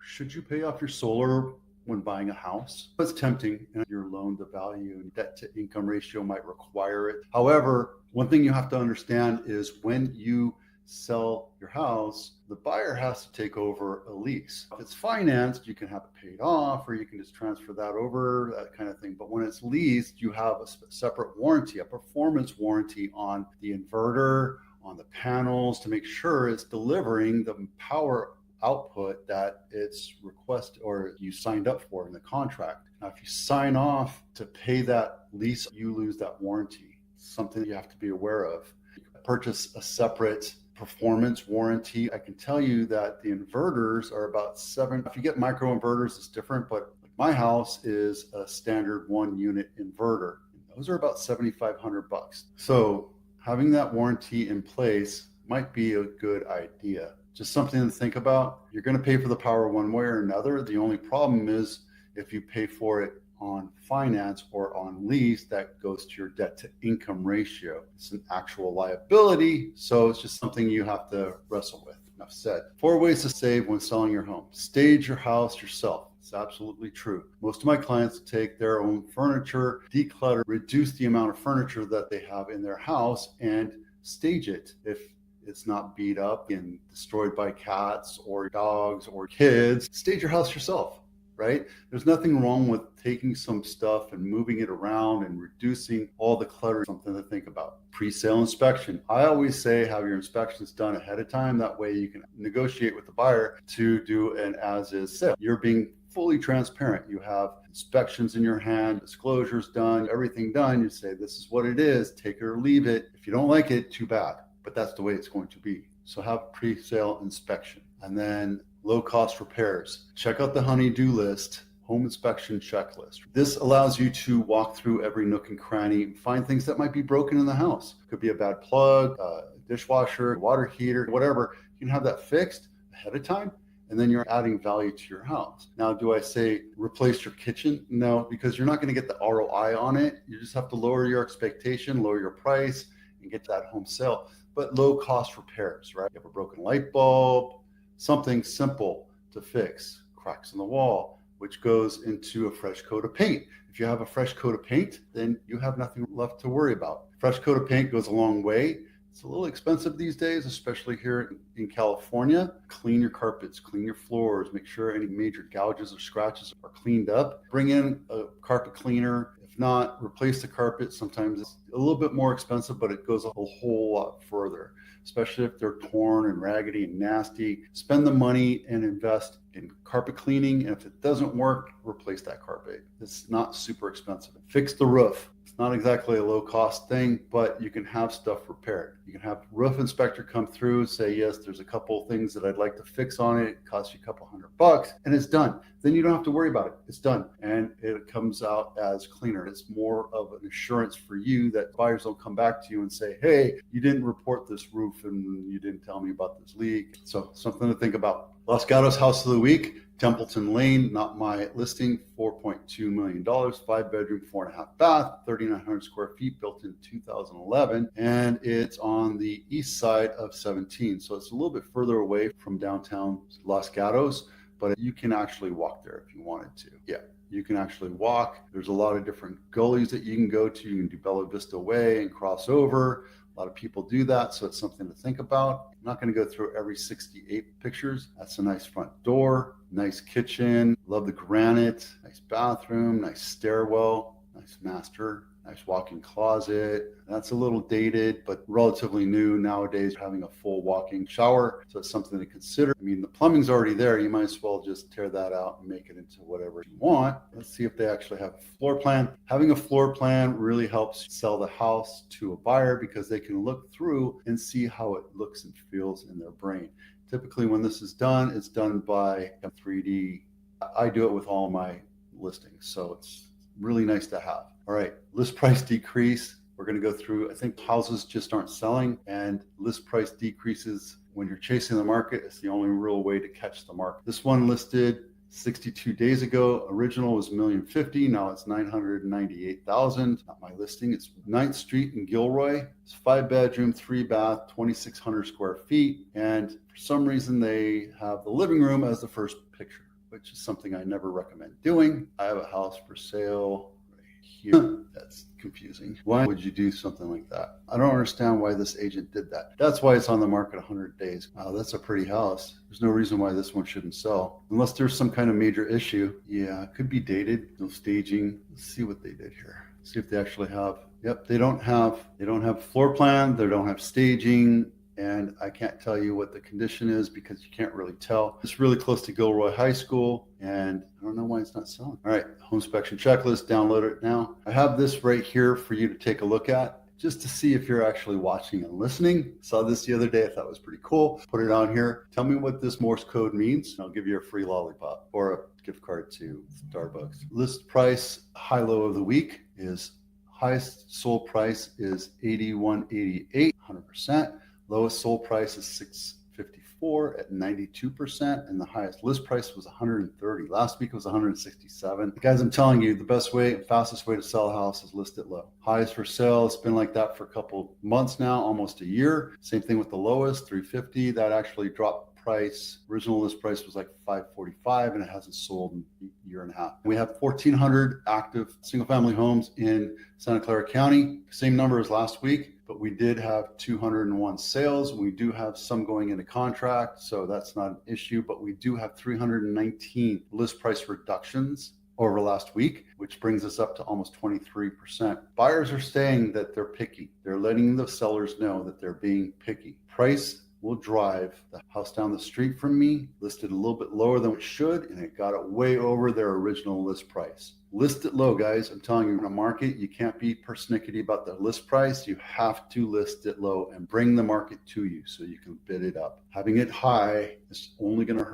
Should you pay off your solar when buying a house? It's tempting, and your loan to value and debt to income ratio might require it. However, one thing you have to understand is when you sell your house, the buyer has to take over a lease. If it's financed, you can have it paid off, or you can just transfer that over, that kind of thing. But when it's leased, you have a separate warranty, a performance warranty on the inverter, on the panels, to make sure it's delivering the power output that it's requested or you signed up for in the contract. Now, if you sign off to pay that lease, you lose that warranty. Something you have to be aware of. You can purchase a separate performance warranty. I can tell you that the inverters are about $7. If you get micro inverters, it's different, but my house is a standard 1-unit inverter. Those are about $7,500. So having that warranty in place might be a good idea. Just something to think about. You're going to pay for the power one way or another. The only problem is if you pay for it on finance or on lease, that goes to your debt to income ratio. It's an actual liability, so it's just something you have to wrestle with. Enough said. 4 ways to save when selling your home. Stage your house yourself. It's absolutely true. Most of my clients take their own furniture, declutter, reduce the amount of furniture that they have in their house, and stage it. If it's not beat up and destroyed by cats or dogs or kids, stage your house yourself, right? There's nothing wrong with taking some stuff and moving it around and reducing all the clutter. Something to think about. Pre-sale inspection. I always say have your inspections done ahead of time. That way you can negotiate with the buyer to do an as-is sale. You're being fully transparent. You have inspections in your hand, disclosures done, everything done. You say, this is what it is, take it or leave it. If you don't like it, too bad. But that's the way it's going to be. So have pre-sale inspection. And then low-cost repairs. Check out the honey-do list, home inspection checklist. This allows you to walk through every nook and cranny and find things that might be broken in the house. Could be a bad plug, a dishwasher, water heater, whatever. You can have that fixed ahead of time, and then you're adding value to your house. Now, do I say replace your kitchen? No, because you're not going to get the ROI on it. You just have to lower your expectation, lower your price, and get that home sale. But low cost repairs, right? You have a broken light bulb, something simple to fix, cracks in the wall, which goes into a fresh coat of paint. If you have a fresh coat of paint, then you have nothing left to worry about. Fresh coat of paint goes a long way. It's a little expensive these days, especially here in California. Clean your carpets, clean your floors, make sure any major gouges or scratches are cleaned up. Bring in a carpet cleaner. If not, replace the carpet. Sometimes it's a little bit more expensive, but it goes a whole lot further, especially if they're torn and raggedy and nasty. Spend the money and invest in carpet cleaning. And if it doesn't work, replace that carpet. It's not super expensive. Fix the roof. It's not exactly a low cost thing, but you can have stuff repaired. You can have roof inspector come through, say, yes, there's a couple things that I'd like to fix on it. It costs you a couple $100 and it's done. Then you don't have to worry about it. It's done. And it comes out as cleaner. It's more of an assurance for you that buyers don't come back to you and say, hey, you didn't report this roof and you didn't tell me about this leak. So something to think about. Los Gatos House of the Week, Templeton Lane, not my listing, $4.2 million, 5-bedroom, 4.5 bath, 3,900 square feet, built in 2011. And it's on the east side of 17. So it's a little bit further away from downtown Los Gatos, but you can actually walk there if you wanted to. Yeah, you can actually walk. There's a lot of different gullies that you can go to. You can do Bella Vista Way and cross over. A lot of people do that, so it's something to think about. I'm not going to go through every 68 pictures. That's a nice front door, nice kitchen, love the granite, nice bathroom, nice stairwell, nice master, nice walk-in closet. That's a little dated, but relatively new nowadays, having a full walk-in shower. So it's something to consider. I mean, the plumbing's already there. You might as well just tear that out and make it into whatever you want. Let's see if they actually have a floor plan. Having a floor plan really helps sell the house to a buyer because they can look through and see how it looks and feels in their brain. Typically, when this is done, it's done by a 3D. I do it with all my listings, so it's really nice to have. All right, list price decrease. We're going to go through, I think houses just aren't selling, and list price decreases when you're chasing the market. It's the only real way to catch the market. This one listed 62 days ago. Original was $1,050,000. Now it's $998,000. Not my listing. It's 9th Street in Gilroy. It's 5-bedroom, 3-bath, 2,600 square feet. And for some reason, they have the living room as the first picture. which is something I never recommend doing. I have a house for sale right here. That's confusing. Why would you do something like that? I don't understand why this agent did that. That's why it's on the market 100 days. Wow, that's a pretty house. There's no reason why this one shouldn't sell. Unless there's some kind of major issue. Yeah, it could be dated. No staging. Let's see what they did here. See if they actually have. Yep, they don't have floor plan. They don't have staging. And I can't tell you what the condition is because you can't really tell. It's really close to Gilroy High School, and I don't know why it's not selling. All right, home inspection checklist, download it now. I have this right here for you to take a look at just to see if you're actually watching and listening. Saw this the other day, I thought it was pretty cool. Put it on here. Tell me what this Morse code means, and I'll give you a free lollipop or a gift card to Starbucks. List price, high low of the week is highest sold price is $81.88, 100%. Lowest sold price is $654 at 92%, and the highest list price was $130. Last week it was $167. Guys, I'm telling you, the best way and fastest way to sell a house is list it low. Highest for sale, it's been like that for a couple months now, almost a year. Same thing with the lowest, $350. That actually dropped price. Original list price was like $545, and it hasn't sold in a year and a half. We have 1,400 active single-family homes in Santa Clara County. Same number as last week, but we did have 201 sales. We do have some going into contract, so that's not an issue, but we do have 319 list price reductions over last week, which brings us up to almost 23%. Buyers are saying that they're picky. They're letting the sellers know that they're being picky. Price will drive. The house down the street from me listed a little bit lower than it should, and it got it way over their original list price. List it low, guys. I'm telling you, in a market, you can't be persnickety about the list price. You have to list it low and bring the market to you so you can bid it up. Having it high is only going to hurt